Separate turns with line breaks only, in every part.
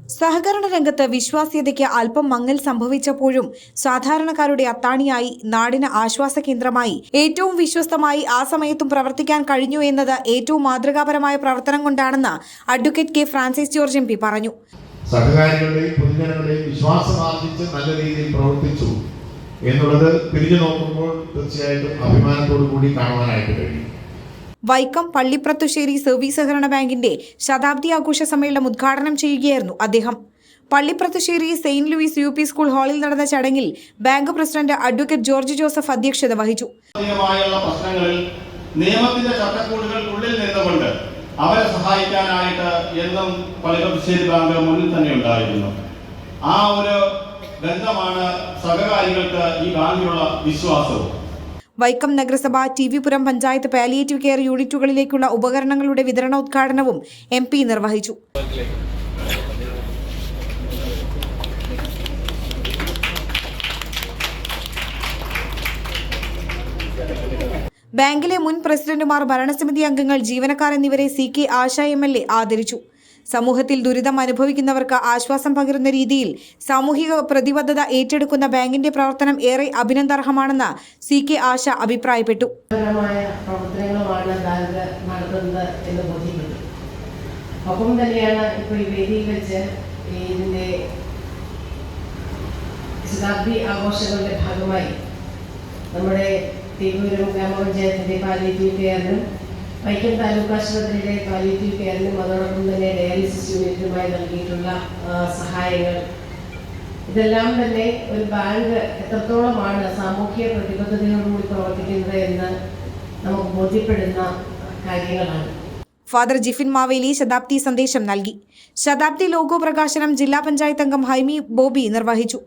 സഹകരണ രംഗത്ത് വിശ്വാസ്യതയ്ക്ക് അല്പം മങ്ങൽ സംഭവിച്ചപ്പോഴും സാധാരണക്കാരുടെ അത്താണിയായി നാടിന് ആശ്വാസ കേന്ദ്രമായി ഏറ്റവും വിശ്വസ്തമായി ആ സമയത്തും പ്രവർത്തിക്കാൻ കഴിഞ്ഞു എന്നത് ഏറ്റവും മാതൃകാപരമായ പ്രവർത്തനം കൊണ്ടാണെന്ന് advocate K Francis George MP. പറഞ്ഞു.
സഹകാരികളുടെയും പൊതുജനങ്ങളുടെയും വിശ്വാസം ആർജിച്ച് നല്ല രീതിയിൽ പ്രവർത്തിച്ചു എന്നുള്ളത് തിരിഞ്ഞു നോക്കുമ്പോൾ തീർച്ചയായിട്ടും അഭിമാനത്തോടു കൂടി കാണുവാനായിട്ട് കഴിയും.
വൈക്കം പള്ളിപ്രത്തുശ്ശേരി സർവീസ് സഹകരണ ബാങ്കിന്റെ ശതാബ്ദി ആഘോഷ സമ്മേളനം ഉദ്ഘാടനം ചെയ്യുകയായിരുന്നു അദ്ദേഹം. Pallippurathussery Saint Louis UP. School ഹാളിൽ നടന്ന ചടങ്ങിൽ bank president advocate George Joseph അധ്യക്ഷത വഹിച്ചു.
നിയമത്തിന്റെ ചട്ടക്കൂടുകൾക്കുള്ളിൽ നിന്നുകൊണ്ട് അവരെ സഹായിക്കാനായിട്ട് എന്നും പള്ളിപ്രത്തുശ്ശേരി ബാങ്ക് മുന്നിൽ തന്നെ ഉണ്ടായിരുന്നു. ആ ഒരു ബന്ധമാണ് സഹകാരികൾക്ക് ഈ ബാങ്കിലുള്ള വിശ്വാസവും.
വൈക്കം നഗരസഭ TV. Puram panchayat palliative care യൂണിറ്റുകളിലേക്കുള്ള ഉപകരണങ്ങളുടെ വിതരണോദ്ഘാടനവും എം.പി. നിർവഹിച്ചു. ബാങ്കിലെ മുൻ പ്രസിഡന്റുമാർ, ഭരണസമിതി അംഗങ്ങൾ, ജീവനക്കാർ എന്നിവരെ സി.കെ. ആശ എം.എൽ.എ. ആദരിച്ചു. സമൂഹത്തിൽ ദുരിതം അനുഭവിക്കുന്നവർക്ക് ആശ്വാസം പകരുന്ന രീതിയിൽ സാമൂഹിക പ്രതിബദ്ധത ഏറ്റെടുക്കുന്ന ബാങ്കിന്റെ പ്രവർത്തനം ഏറെ അഭിനന്ദനാർഹമാണെന്ന് സി.കെ. ആശ അഭിപ്രായപ്പെട്ടു.
ഒപ്പം തന്നെയാണ് ഇപ്പോൾ ഈ വേദിയിൽ വെച്ച് ഇതിന്റെ ശതാബ്ദി ആഘോഷങ്ങളുടെ ഭാഗമായി നമ്മുടെ തിരുവനന്തപുരം ഗ്രാമപഞ്ചായത്തിന്റെ പാലിയേറ്റീവ് കെയറിനും വൈക്കം താലൂക്ക് ആശുപത്രിയിലെ പാലിയേറ്റീവ് കെയറിനും അതോടൊപ്പം തന്നെ ഡയാലിസിസ് യൂണിറ്റുമായി നൽകിയിട്ടുള്ള സഹായങ്ങൾ, ഇതെല്ലാം തന്നെ ഒരു ബാങ്ക് എത്രത്തോളമാണ് സാമൂഹ്യ പ്രതിബദ്ധതയോടുകൂടി പ്രവർത്തിക്കുന്നത് എന്ന് നമുക്ക് ബോധ്യപ്പെടുന്ന കാര്യങ്ങളാണ്.
ഫാദർ ജിഫിൻ മാവേലി ശതാബ്ദി സന്ദേശം നൽകി. ശതാബ്ദി ലോഗോ പ്രകാശനം ജില്ലാ പഞ്ചായത്ത് അംഗം ഹൈമി ബോബി നിർവഹിച്ചു.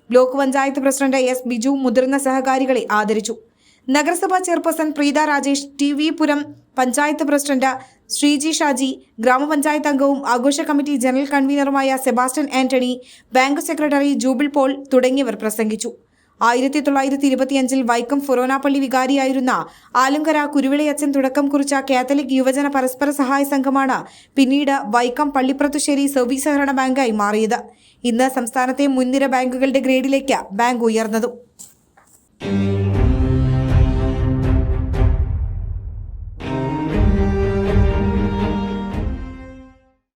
Block panchayat president S Biju മുതിർന്ന സഹകാരികളെ ആദരിച്ചു. നഗരസഭാ chairperson Preetha Rajesh, TV. Puram panchayat president Sreeji Shaji, ഗ്രാമപഞ്ചായത്ത് അംഗവും ആഘോഷ കമ്മിറ്റി ജനറൽ കൺവീനറുമായ Sebastian Antony, bank secretary Jubil Paul തുടങ്ങിയവർ പ്രസംഗിച്ചു. 1925 വൈക്കം ഫൊറോനാപ്പള്ളി വികാരിയായിരുന്ന ആലുങ്കര കുരുവിളയച്ചൻ തുടക്കം കുറിച്ച കാത്തലിക് യുവജന പരസ്പര സഹായ സംഘമാണ് പിന്നീട് വൈക്കം പള്ളിപ്രത്തുശ്ശേരി സർവീസ് സഹകരണ ബാങ്കായി മാറിയത്. ഇന്ന് സംസ്ഥാനത്തെ മുൻനിര ബാങ്കുകളുടെ ഗ്രേഡിലേക്ക് ബാങ്ക് ഉയർന്നതും.